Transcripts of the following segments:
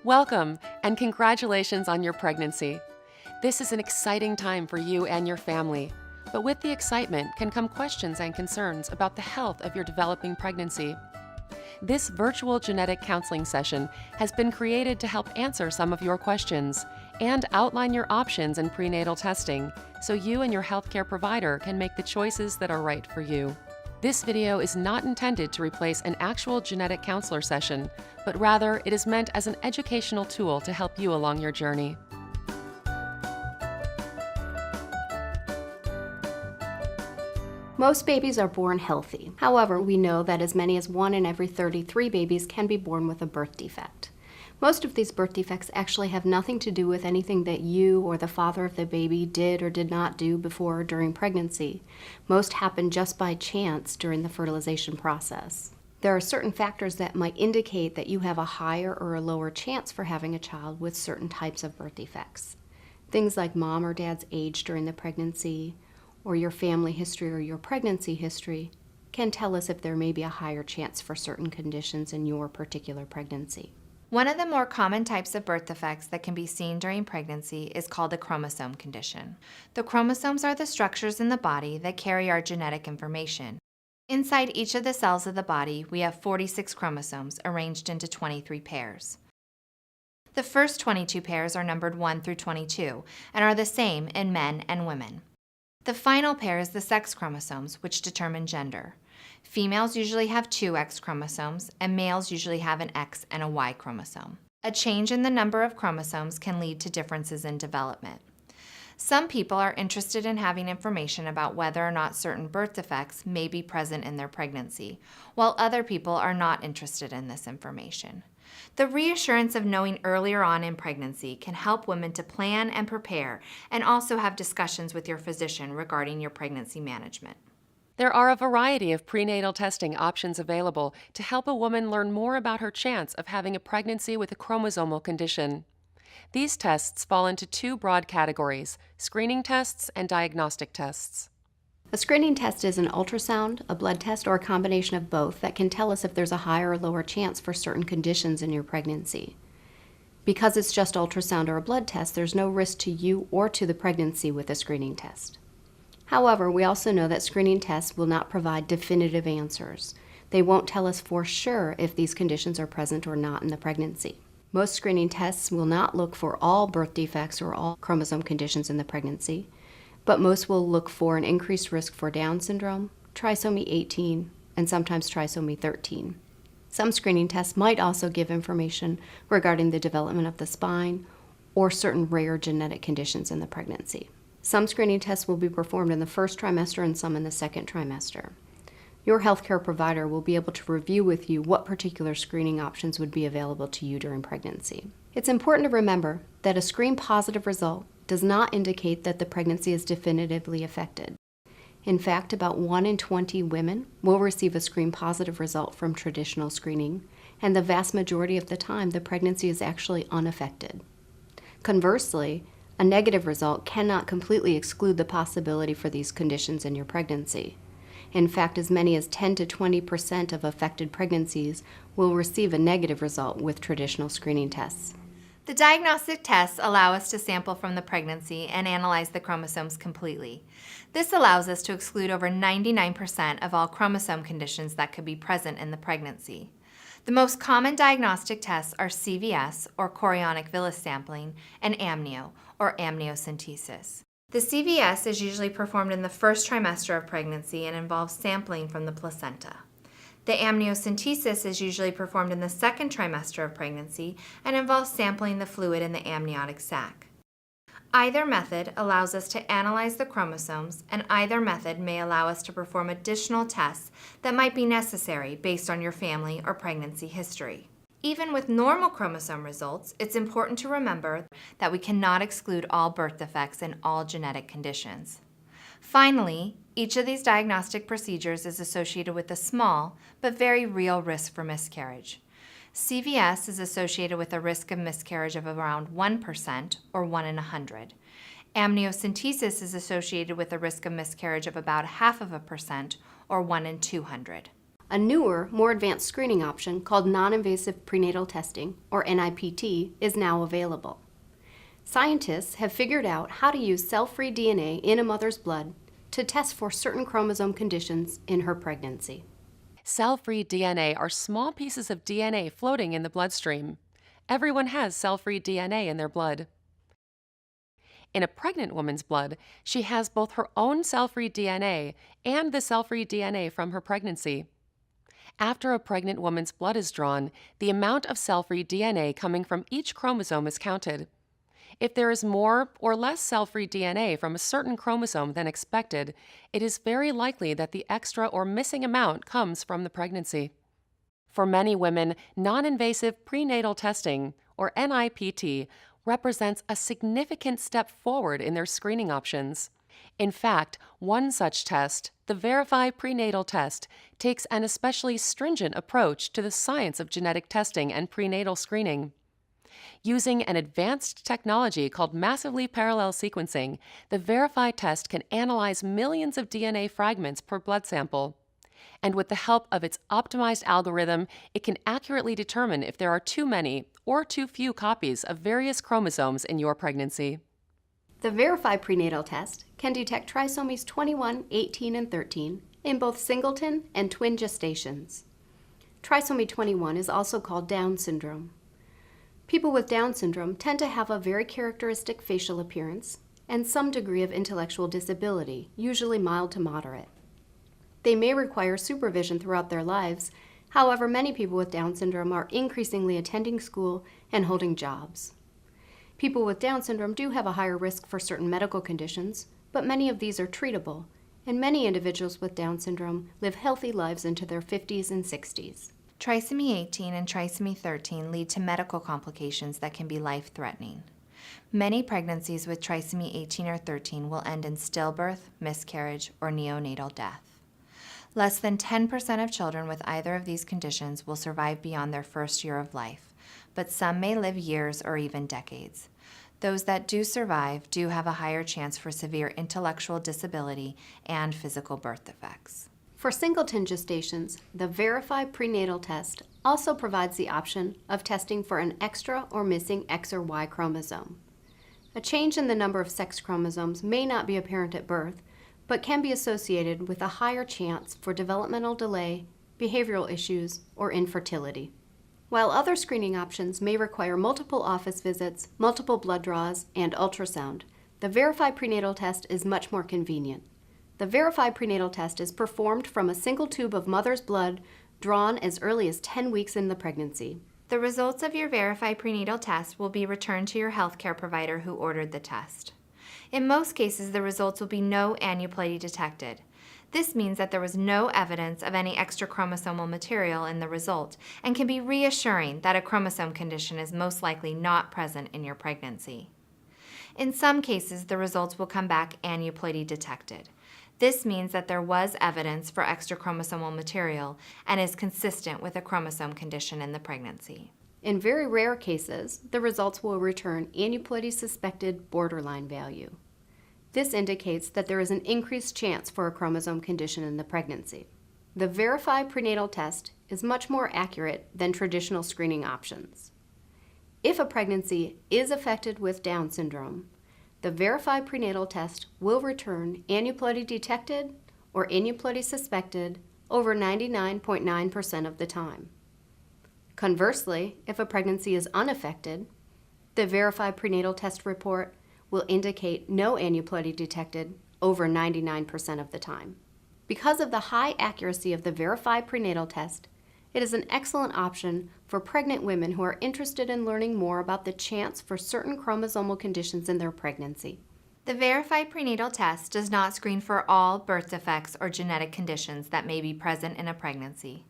Welcome, and congratulations on your pregnancy. This is an exciting time for you and your family, but with the excitement can come questions and concerns about the health of your developing pregnancy. This virtual genetic counseling session has been created to help answer some of your questions and outline your options in prenatal testing so you and your healthcare provider can make the choices that are right for you. This video is not intended to replace an actual genetic counselor session, but rather it is meant as an educational tool to help you along your journey. Most babies are born healthy. However, we know that as many as 1 in every 33 babies can be born with a birth defect. Most of these birth defects actually have nothing to do with anything that you or the father of the baby did or did not do before or during pregnancy. Most happen just by chance during the fertilization process. There are certain factors that might indicate that you have a higher or a lower chance for having a child with certain types of birth defects. Things like mom or dad's age during the pregnancy, or your family history or your pregnancy history can tell us if there may be a higher chance for certain conditions in your particular pregnancy. One of the more common types of birth defects that can be seen during pregnancy is called a chromosome condition. The chromosomes are the structures in the body that carry our genetic information. Inside each of the cells of the body, we have 46 chromosomes arranged into 23 pairs. The first 22 pairs are numbered 1 through 22 and are the same in men and women. The final pair is the sex chromosomes, which determine gender. Females usually have 2 X chromosomes, and males usually have an X and a Y chromosome. A change in the number of chromosomes can lead to differences in development. Some people are interested in having information about whether or not certain birth defects may be present in their pregnancy, while other people are not interested in this information. The reassurance of knowing earlier on in pregnancy can help women to plan and prepare, and also have discussions with your physician regarding your pregnancy management. There are a variety of prenatal testing options available to help a woman learn more about her chance of having a pregnancy with a chromosomal condition. These tests fall into 2 broad categories: screening tests and diagnostic tests. A screening test is an ultrasound, a blood test, or a combination of both that can tell us if there's a higher or lower chance for certain conditions in your pregnancy. Because it's just ultrasound or a blood test, there's no risk to you or to the pregnancy with a screening test. However, we also know that screening tests will not provide definitive answers. They won't tell us for sure if these conditions are present or not in the pregnancy. Most screening tests will not look for all birth defects or all chromosome conditions in the pregnancy, but most will look for an increased risk for Down syndrome, trisomy 18, and sometimes trisomy 13. Some screening tests might also give information regarding the development of the spine or certain rare genetic conditions in the pregnancy. Some screening tests will be performed in the first trimester and some in the second trimester. Your healthcare provider will be able to review with you what particular screening options would be available to you during pregnancy. It's important to remember that a screen positive result does not indicate that the pregnancy is definitively affected. In fact, about 1 in 20 women will receive a screen positive result from traditional screening, and the vast majority of the time the pregnancy is actually unaffected. Conversely, a negative result cannot completely exclude the possibility for these conditions in your pregnancy. In fact, as many as 10 to 20% of affected pregnancies will receive a negative result with traditional screening tests. The diagnostic tests allow us to sample from the pregnancy and analyze the chromosomes completely. This allows us to exclude over 99% of all chromosome conditions that could be present in the pregnancy. The most common diagnostic tests are CVS, or chorionic villus sampling, and amnio, or amniocentesis. The CVS is usually performed in the first trimester of pregnancy and involves sampling from the placenta. The amniocentesis is usually performed in the second trimester of pregnancy and involves sampling the fluid in the amniotic sac. Either method allows us to analyze the chromosomes, and either method may allow us to perform additional tests that might be necessary based on your family or pregnancy history. Even with normal chromosome results, it's important to remember that we cannot exclude all birth defects and all genetic conditions. Finally, each of these diagnostic procedures is associated with a small but very real risk for miscarriage. CVS is associated with a risk of miscarriage of around 1% or 1 in 100. Amniocentesis is associated with a risk of miscarriage of about 0.5% or 1 in 200. A newer, more advanced screening option called non-invasive prenatal testing, or NIPT, is now available. Scientists have figured out how to use cell-free DNA in a mother's blood to test for certain chromosome conditions in her pregnancy. Cell-free DNA are small pieces of DNA floating in the bloodstream. Everyone has cell-free DNA in their blood. In a pregnant woman's blood, she has both her own cell-free DNA and the cell-free DNA from her pregnancy. After a pregnant woman's blood is drawn, the amount of cell-free DNA coming from each chromosome is counted. If there is more or less cell-free DNA from a certain chromosome than expected, it is very likely that the extra or missing amount comes from the pregnancy. For many women, non-invasive prenatal testing, or NIPT, represents a significant step forward in their screening options. In fact, one such test, the Verify Prenatal Test, takes an especially stringent approach to the science of genetic testing and prenatal screening. Using an advanced technology called massively parallel sequencing, the Verify test can analyze millions of DNA fragments per blood sample. And with the help of its optimized algorithm, it can accurately determine if there are too many or too few copies of various chromosomes in your pregnancy. The Verify Prenatal Test can detect trisomies 21, 18, and 13 in both singleton and twin gestations. Trisomy 21 is also called Down syndrome. People with Down syndrome tend to have a very characteristic facial appearance and some degree of intellectual disability, usually mild to moderate. They may require supervision throughout their lives. However, many people with Down syndrome are increasingly attending school and holding jobs. People with Down syndrome do have a higher risk for certain medical conditions, but many of these are treatable, and many individuals with Down syndrome live healthy lives into their 50s and 60s. Trisomy 18 and trisomy 13 lead to medical complications that can be life-threatening. Many pregnancies with trisomy 18 or 13 will end in stillbirth, miscarriage, or neonatal death. Less than 10% of children with either of these conditions will survive beyond their first year of life, but some may live years or even decades. Those that do survive do have a higher chance for severe intellectual disability and physical birth defects. For singleton gestations, the Verify Prenatal Test also provides the option of testing for an extra or missing X or Y chromosome. A change in the number of sex chromosomes may not be apparent at birth, but can be associated with a higher chance for developmental delay, behavioral issues, or infertility. While other screening options may require multiple office visits, multiple blood draws, and ultrasound, the Verify Prenatal Test is much more convenient. The Verify Prenatal Test is performed from a single tube of mother's blood drawn as early as 10 weeks in the pregnancy. The results of your Verify Prenatal Test will be returned to your healthcare provider who ordered the test. In most cases, the results will be no aneuploidy detected. This means that there was no evidence of any extra chromosomal material in the result and can be reassuring that a chromosome condition is most likely not present in your pregnancy. In some cases, the results will come back aneuploidy detected. This means that there was evidence for extra chromosomal material and is consistent with a chromosome condition in the pregnancy. In very rare cases, the results will return aneuploidy suspected borderline value. This indicates that there is an increased chance for a chromosome condition in the pregnancy. The Verify Prenatal Test is much more accurate than traditional screening options. If a pregnancy is affected with Down syndrome, the Verify Prenatal Test will return aneuploidy detected or aneuploidy suspected over 99.9% of the time. Conversely, if a pregnancy is unaffected, the Verify Prenatal Test report will indicate no aneuploidy detected over 99% of the time. Because of the high accuracy of the Verify Prenatal Test, it is an excellent option for pregnant women who are interested in learning more about the chance for certain chromosomal conditions in their pregnancy. The Verify Prenatal Test does not screen for all birth defects or genetic conditions that may be present in a pregnancy.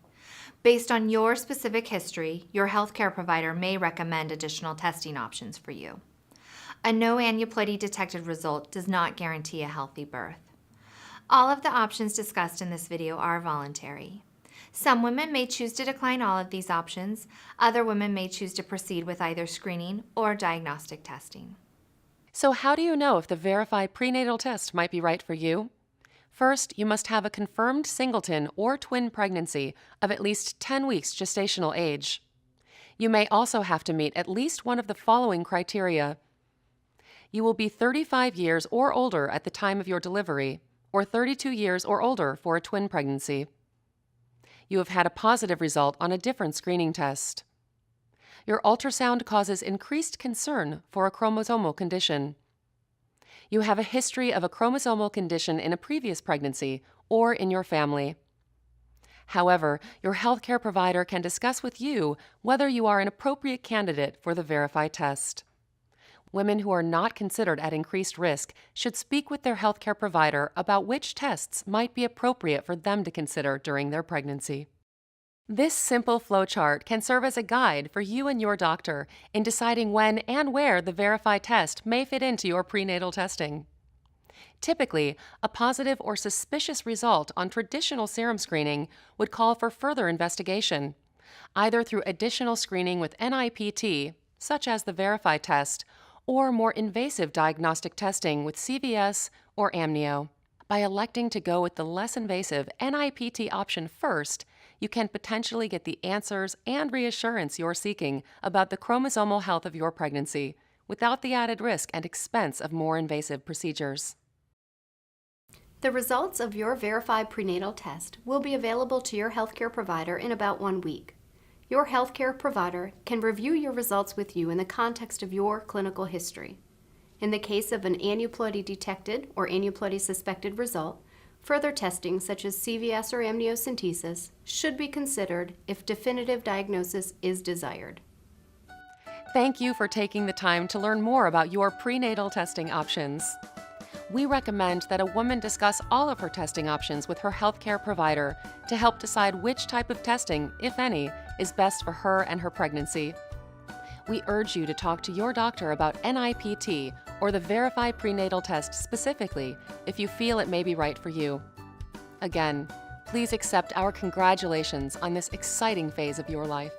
Based on your specific history, your healthcare provider may recommend additional testing options for you. A no aneuploidy detected result does not guarantee a healthy birth. All of the options discussed in this video are voluntary. Some women may choose to decline all of these options. Other women may choose to proceed with either screening or diagnostic testing. So how do you know if the Verify Prenatal Test might be right for you? First, you must have a confirmed singleton or twin pregnancy of at least 10 weeks gestational age. You may also have to meet at least one of the following criteria. You will be 35 years or older at the time of your delivery, or 32 years or older for a twin pregnancy. You have had a positive result on a different screening test. Your ultrasound causes increased concern for a chromosomal condition. You have a history of a chromosomal condition in a previous pregnancy or in your family. However, your healthcare provider can discuss with you whether you are an appropriate candidate for the Verify test. Women who are not considered at increased risk should speak with their healthcare provider about which tests might be appropriate for them to consider during their pregnancy. This simple flowchart can serve as a guide for you and your doctor in deciding when and where the Verify test may fit into your prenatal testing. Typically, a positive or suspicious result on traditional serum screening would call for further investigation, either through additional screening with NIPT, such as the Verify test, or more invasive diagnostic testing with CVS or amnio. By electing to go with the less invasive NIPT option first, you can potentially get the answers and reassurance you're seeking about the chromosomal health of your pregnancy without the added risk and expense of more invasive procedures. The results of your Verify prenatal test will be available to your healthcare provider in about 1 week. Your healthcare provider can review your results with you in the context of your clinical history. In the case of an aneuploidy detected or aneuploidy suspected result, further testing such as CVS or amniocentesis should be considered if definitive diagnosis is desired. Thank you for taking the time to learn more about your prenatal testing options. We recommend that a woman discuss all of her testing options with her healthcare provider to help decide which type of testing, if any, is best for her and her pregnancy. We urge you to talk to your doctor about NIPT or the Verify prenatal test specifically if you feel it may be right for you. Again, please accept our congratulations on this exciting phase of your life.